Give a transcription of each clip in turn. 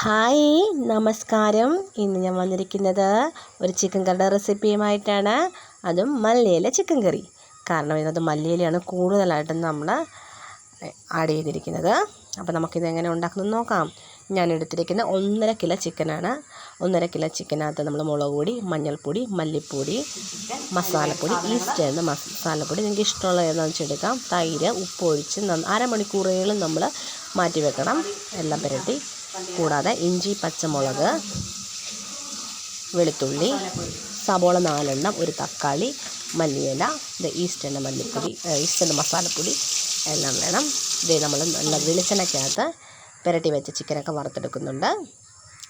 Hi നമസ്കാരം. ഇന്ന് ഞാൻ വന്നിരിക്കുന്നത് ഒരു ചിക്കൻ കറിയുടെ റെസിപ്പിയുമായിട്ടാണ്. അതും മല്ലിയില ചിക്കൻ കറി. കാരണം ഇതിനകത്ത് മല്ലിയിലയാണ് കൂടുതലായിട്ടും നമ്മൾ ആഡ് ചെയ്തിരിക്കുന്നത്. അപ്പോൾ നമുക്കിത് എങ്ങനെ ഉണ്ടാക്കുന്നത് നോക്കാം. ഞാൻ എടുത്തിരിക്കുന്ന 1.5 കിലോ ചിക്കനാണ്. 1.5 കിലോ ചിക്കനകത്ത് നമ്മൾ മുളക് പൊടി, മഞ്ഞൾപ്പൊടി, മല്ലിപ്പൊടി, മസാലപ്പൊടി, ഈസ്റ്റേൺ മസാലപ്പൊടി നിങ്ങൾക്ക് ഇഷ്ടമുള്ള ഏതാണെന്ന് വെച്ചെടുക്കാം. തൈര്, ഉപ്പ് ഒഴിച്ച് അരമണിക്കൂറേലും നമ്മൾ മാറ്റി വെക്കണം. എല്ലാം പുരട്ടി കൂടാതെ ഇഞ്ചി, പച്ചമുളക്, വെളുത്തുള്ളി, സബോള 4 എണ്ണം, ഒരു തക്കാളി, മല്ലിയില, ഈസ്റ്റേൺ മല്ലിപ്പൊടി, ഈസ്റ്റേൺ മസാലപ്പൊടി എല്ലാം വേണം. ഇത് നമ്മൾ നല്ല വെളിച്ചെണ്ണയ്ക്കകത്ത് പുരട്ടി വെച്ച ചിക്കനൊക്കെ വറുത്തെടുക്കുന്നുണ്ട്.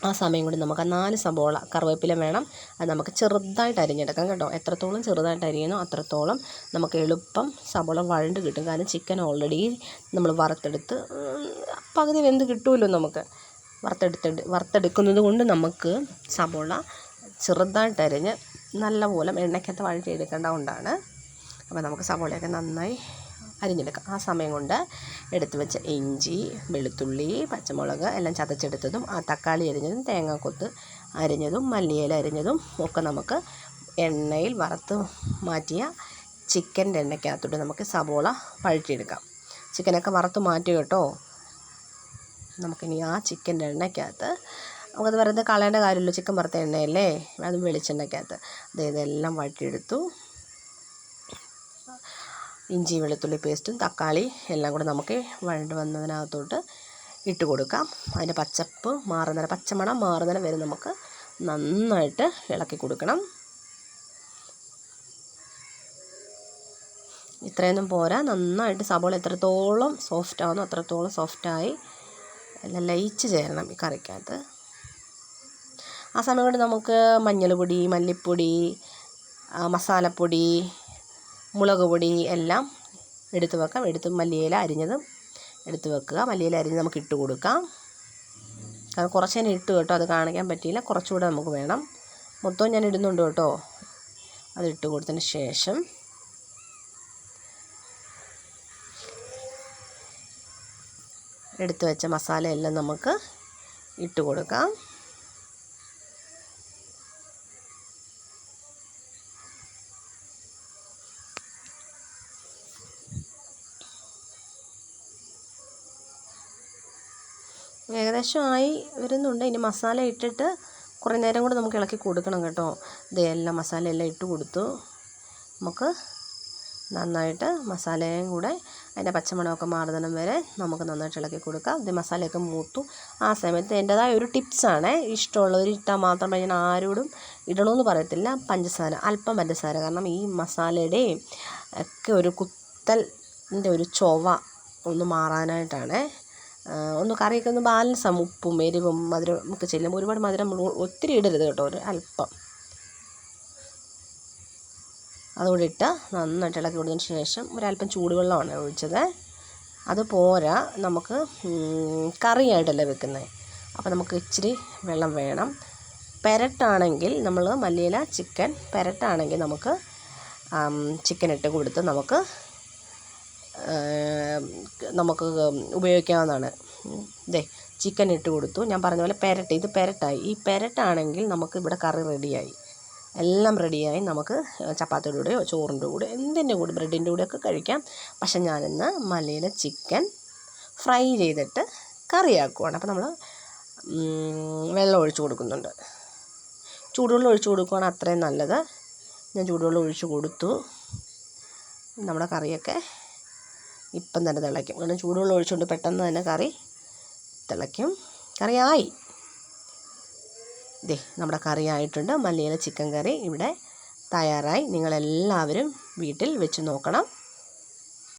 ആ സമയം കൊണ്ട് നമുക്ക് 4 സബോള കറിവേപ്പില വേണം. അത് നമുക്ക് ചെറുതായിട്ട് അരിഞ്ഞെടുക്കാം കേട്ടോ. എത്രത്തോളം ചെറുതായിട്ട് അരിയണോ അത്രത്തോളം നമുക്ക് എളുപ്പം സബോള വഴണ്ട് കിട്ടും. കാരണം ചിക്കൻ ഓൾറെഡി നമ്മൾ വറുത്തെടുത്ത് പകുതി വെന്ത് കിട്ടുമല്ലോ. നമുക്ക് വറുത്തെടുക്കുന്നത് കൊണ്ട് നമുക്ക് സബോള ചെറുതായിട്ട് അരിഞ്ഞ് നല്ലപോലെ എണ്ണയ്ക്കകത്ത് വഴറ്റിയെടുക്കേണ്ട കൊണ്ടാണ്. അപ്പോൾ നമുക്ക് സബോളയൊക്കെ നന്നായി അരിഞ്ഞെടുക്കാം. ആ സമയം കൊണ്ട് എടുത്തു വെച്ച ഇഞ്ചി, വെളുത്തുള്ളി, പച്ചമുളക് എല്ലാം ചതച്ചെടുത്തതും, ആ തക്കാളി അരിഞ്ഞതും, തേങ്ങാക്കൊത്ത് അരിഞ്ഞതും, മല്ലിയില അരിഞ്ഞതും ഒക്കെ നമുക്ക് എണ്ണയിൽ വറുത്ത് മാറ്റിയ ചിക്കൻ്റെ എണ്ണയ്ക്കകത്തോട്ട് നമുക്ക് സബോള വഴറ്റിയെടുക്കാം. ചിക്കനൊക്കെ വറുത്ത് മാറ്റി കേട്ടോ. നമുക്കിനി ആ ചിക്കൻ്റെ എണ്ണയ്ക്കകത്ത് നമുക്കത് വെറുതെ കളയേണ്ട കാര്യമില്ല. ചിക്കൻ വറുത്ത എണ്ണയല്ലേ, അതും വെളിച്ചെണ്ണയ്ക്കകത്ത് ഇതെല്ലാം വഴറ്റിയെടുത്തു. ഇഞ്ചി വെളുത്തുള്ളി പേസ്റ്റും തക്കാളി എല്ലാം കൂടെ നമുക്ക് വഴണ്ട് വന്നതിനകത്തോട്ട് ഇട്ട് കൊടുക്കാം. അതിൻ്റെ പച്ചമണം മാറുന്നതിന് വരെ നമുക്ക് നന്നായിട്ട് ഇളക്കി കൊടുക്കണം. ഇത്രയൊന്നും പോരാ, നന്നായിട്ട് സബോള എത്രത്തോളം സോഫ്റ്റ് ആവുന്നു അത്രത്തോളം സോഫ്റ്റായി എല്ലാം ലയിച്ച് ചേരണം ഈ കറിക്കകത്ത്. ആ സമയം കൊണ്ട് നമുക്ക് മഞ്ഞൾപ്പൊടി, മല്ലിപ്പൊടി, മസാലപ്പൊടി, മുളക് പൊടി എല്ലാം എടുത്ത് വെക്കാം. മല്ലിയില അരിഞ്ഞതും എടുത്ത് വെക്കുക. മല്ലിയില അരിഞ്ഞ് നമുക്ക് ഇട്ട് കൊടുക്കാം. അത് കുറച്ച് ഞാൻ ഇട്ട് കേട്ടോ, അത് കാണിക്കാൻ പറ്റിയില്ല. കുറച്ചുകൂടെ നമുക്ക് വേണം. മൊത്തവും ഞാൻ ഇടുന്നുണ്ട് കേട്ടോ. അത് ഇട്ട് കൊടുത്തതിന് ശേഷം എടുത്തു വെച്ച മസാല എല്ലാം നമുക്ക് ഇട്ട് കൊടുക്കാം. ഏകദേശമായി വരുന്നുണ്ട്. ഇനി മസാല ഇട്ടിട്ട് കുറേ നേരം കൂടെ നമുക്ക് ഇളക്കി കൊടുക്കണം കേട്ടോ. ഇതെല്ലാം മസാല എല്ലാം ഇട്ട് കൊടുത്തു. നമുക്ക് നന്നായിട്ട് മസാലയും കൂടെ അതിൻ്റെ പച്ചമണമൊക്കെ മാറുന്നതിനും വരെ നമുക്ക് നന്നായിട്ട് ഇളക്കി കൊടുക്കാം. ഇത് മസാലയൊക്കെ മൂത്തു. ആ സമയത്ത് എൻ്റേതായ ഒരു ടിപ്സാണ്. ഇഷ്ടമുള്ളവർ ഇട്ടാൽ മാത്രമേ, ഞാൻ ആരോടും ഇടണമെന്ന് പറയത്തില്ല. അല്പം പഞ്ചസാര. കാരണം ഈ മസാലയുടെ ഒക്കെ ഒരു കുത്തലിൻ്റെ ഒരു ചൊവ ഒന്ന് മാറാനായിട്ടാണ്. ഒന്ന് കറിയൊക്കെ ഒന്ന് ബാലൻസ് ആകും. ഉപ്പും എരിവും മധുരം ഒക്കെ ചെല്ലുമ്പോൾ ഒരുപാട് മധുരം ഒത്തിരി ഇടരുത് കേട്ടോ, ഒരു അല്പം. അതുകൂടി ഇട്ട് നന്നായിട്ട് ഇളക്കി കൊടുത്തതിന് ശേഷം ഒരല്പം ചൂടുവെള്ളമാണ് ഒഴിച്ചത്. അത് പോരാ, നമുക്ക് കറിയായിട്ടല്ലേ വെക്കുന്നത്. അപ്പോൾ നമുക്ക് ഇച്ചിരി വെള്ളം വേണം. പെരട്ടാണെങ്കിൽ നമ്മൾ മല്ലിയില ചിക്കൻ പെരട്ടാണെങ്കിൽ നമുക്ക് ചിക്കൻ ഇട്ട് കൊടുത്ത് നമുക്ക് ഉപയോഗിക്കാവുന്നതാണ്. ചിക്കൻ ഇട്ട് കൊടുത്തു. ഞാൻ പറഞ്ഞ പോലെ ഇത് പെരട്ടായി. ഈ പെരട്ടാണെങ്കിൽ നമുക്ക് ഇവിടെ കറി റെഡിയായി, എല്ലാം റെഡിയായി. നമുക്ക് ചപ്പാത്തിയുടെ കൂടെയോ ചോറിൻ്റെ കൂടെ എന്തിൻ്റെ കൂടെ, ബ്രെഡിൻ്റെ കൂടെയൊക്കെ കഴിക്കാം. പക്ഷെ ഞാനിന്ന് മല്ലിയില ചിക്കൻ ഫ്രൈ ചെയ്തിട്ട് കറിയാക്കുവാണ്. അപ്പോൾ നമ്മൾ വെള്ളം ഒഴിച്ച് കൊടുക്കുന്നുണ്ട്. ചൂടുവെള്ളം ഒഴിച്ച് കൊടുക്കുകയാണ് അത്രയും നല്ലത്. ഞാൻ ചൂടുവെള്ളം ഒഴിച്ച് കൊടുത്തു. നമ്മുടെ കറിയൊക്കെ ഇപ്പം തന്നെ തിളയ്ക്കും. കാരണം ചൂടുവെള്ളം ഒഴിച്ചുകൊണ്ട് പെട്ടെന്ന് തന്നെ കറി തിളയ്ക്കും. കറിയായി. നമ്മുടെ കറി ആയിട്ടുണ്ട്. മല്ലിയില ചിക്കൻ കറി ഇവിടെ തയ്യാറായി. നിങ്ങളെല്ലാവരും വീട്ടിൽ വെച്ച് നോക്കണം.